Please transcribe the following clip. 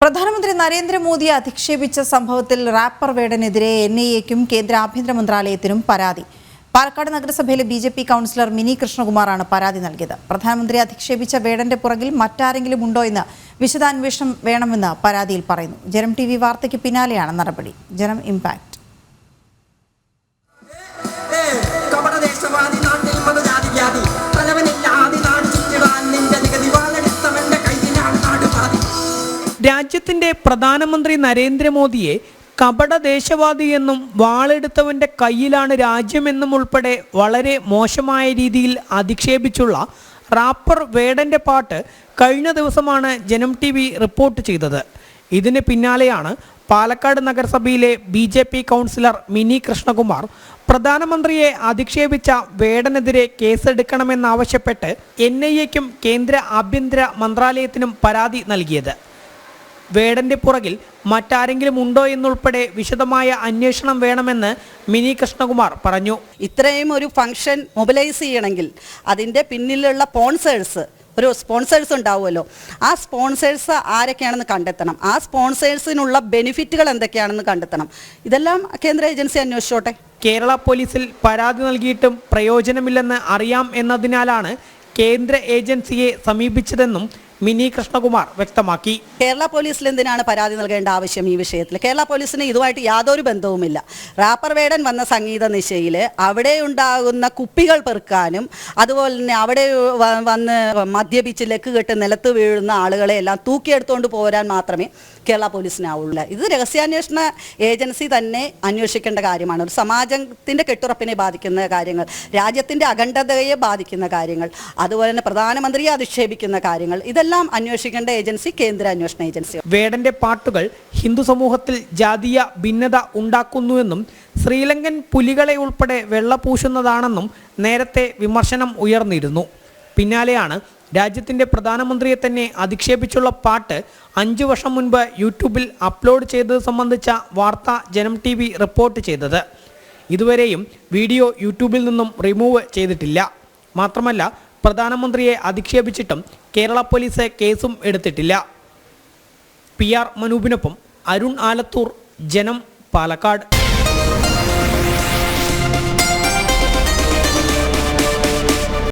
പ്രധാനമന്ത്രി നരേന്ദ്രമോദിയെ അധിക്ഷേപിച്ച സംഭവത്തിൽ റാപ്പർ വേടനെതിരെ എൻഐഎക്കും കേന്ദ്ര ആഭ്യന്തര മന്ത്രാലയത്തിനും പരാതി. പാലക്കാട് നഗരസഭയിലെ ബിജെപി കൗൺസിലർ മിനി കൃഷ്ണകുമാറാണ് പരാതി നൽകിയത്. പ്രധാനമന്ത്രിയെ അധിക്ഷേപിച്ച വേടന്റെ പുറകിൽ മറ്റാരെങ്കിലും ഉണ്ടോ എന്ന് വിശദാന്വേഷണം വേണമെന്ന് പരാതിയിൽ പറയുന്നു. ജനം ടിവി വാർത്തയ്ക്ക് പിന്നാലെയാണ് നടപടി. ജനം ഇംപാക്ട്. രാജ്യത്തിന്റെ പ്രധാനമന്ത്രി നരേന്ദ്രമോദിയെ കപടദേശവാദിയെന്നും വാളെടുത്തവന്റെ കയ്യിലാണ് രാജ്യമെന്നും ഉൾപ്പെടെ വളരെ മോശമായ രീതിയിൽ അധിക്ഷേപിച്ചുള്ള റാപ്പർ വേടന്റെ പാട്ട് കഴിഞ്ഞ ദിവസമാണ് ജനം ടിവി റിപ്പോർട്ട് ചെയ്തത്. ഇതിന് പിന്നാലെയാണ് പാലക്കാട് നഗരസഭയിലെ ബിജെപി കൗൺസിലർ മിനി കൃഷ്ണകുമാർ പ്രധാനമന്ത്രിയെ അധിക്ഷേപിച്ച വേടനെതിരെ കേസെടുക്കണമെന്നാവശ്യപ്പെട്ട് എൻഐഎക്കും കേന്ദ്ര ആഭ്യന്തര മന്ത്രാലയത്തിനും പരാതി നൽകിയത്. വേടന്റെ പുറകിൽ മറ്റാരെങ്കിലും ഉണ്ടോ എന്നുൾപ്പെടെ വിശദമായ അന്വേഷണം വേണമെന്ന് മിനി കൃഷ്ണകുമാർ പറഞ്ഞു. ഇത്രയും ഒരു ഫംഗ്ഷൻ മൊബിലൈസ് ചെയ്യണമെങ്കിൽ അതിൻ്റെ പിന്നിലുള്ള സ്പോൺസേഴ്സ് ഉണ്ടാവുമല്ലോ. ആ സ്പോൺസേഴ്സ് ആരൊക്കെയാണെന്ന് കണ്ടെത്തണം. ആ സ്പോൺസേഴ്സിനുള്ള ബെനിഫിറ്റുകൾ എന്തൊക്കെയാണെന്ന് കണ്ടെത്തണം. ഇതെല്ലാം കേന്ദ്ര ഏജൻസി അന്വേഷിച്ചോട്ടെ. കേരള പോലീസിൽ പരാതി നൽകിയിട്ടും പ്രയോജനമില്ലെന്ന് അറിയാം എന്നതിനാലാണ് കേന്ദ്ര ഏജൻസിയെ സമീപിച്ചതെന്നും മിനി കൃഷ്ണകുമാർ വ്യക്തമാക്കി. കേരള പോലീസിൽ എന്തിനാണ് പരാതി നൽകേണ്ട ആവശ്യം ഈ വിഷയത്തിൽ? കേരള പോലീസിന് ഇതുമായിട്ട് യാതൊരു ബന്ധവുമില്ല. റാപ്പർ വേടൻ വന്ന സംഗീത നിശയിൽ അവിടെ ഉണ്ടാകുന്ന കുപ്പികൾ പെറുക്കാനും അതുപോലെ തന്നെ അവിടെ വന്ന് മദ്യപിച്ച് ലക്ക് കെട്ട് നിലത്ത് വീഴുന്ന ആളുകളെ എല്ലാം തൂക്കിയെടുത്തുകൊണ്ട് പോരാൻ മാത്രമേ കേരള പോലീസിനാവുള്ളൂ. ഇത് രഹസ്യാന്വേഷണ ഏജൻസി തന്നെ അന്വേഷിക്കേണ്ട കാര്യമാണ്. ഒരു സമാജത്തിൻ്റെ കെട്ടുറപ്പിനെ ബാധിക്കുന്ന കാര്യങ്ങൾ, രാജ്യത്തിൻ്റെ അഖണ്ഡതയെ ബാധിക്കുന്ന കാര്യങ്ങൾ, അതുപോലെ തന്നെ പ്രധാനമന്ത്രിയെ അധിക്ഷേപിക്കുന്ന കാര്യങ്ങൾ, ഇതെല്ലാം അന്വേഷിക്കേണ്ട ഏജൻസി കേന്ദ്ര അന്വേഷണ ഏജൻസി. വേടന്റെ പാട്ടുകൾ ഹിന്ദു സമൂഹത്തിൽ ജാതീയ ഭിന്നത ഉണ്ടാക്കുന്നുവെന്നും ശ്രീലങ്കൻ പുലികളെ ഉൾപ്പെടെ വെള്ളപൂശുന്നതാണെന്നും നേരത്തെ വിമർശനം ഉയർന്നിരുന്നു. പിന്നാലെയാണ് രാജ്യത്തിന്റെ പ്രധാനമന്ത്രിയെ തന്നെ അധിക്ഷേപിച്ചുള്ള പാട്ട് 5 വർഷം മുൻപ് യൂട്യൂബിൽ അപ്ലോഡ് ചെയ്തത് സംബന്ധിച്ച വാർത്ത ജനം ടിവി റിപ്പോർട്ട് ചെയ്തത്. ഇതുവരെയും വീഡിയോ യൂട്യൂബിൽ നിന്നും റിമൂവ് ചെയ്തിട്ടില്ല. മാത്രമല്ല പ്രധാനമന്ത്രിയെ അധിക്ഷേപിച്ചിട്ടും കേരള പോലീസ് കേസും എടുത്തിട്ടില്ല. PR മനൂപിനൊപ്പം അരുൺ ആലത്തൂർ, ജനം, പാലക്കാട്.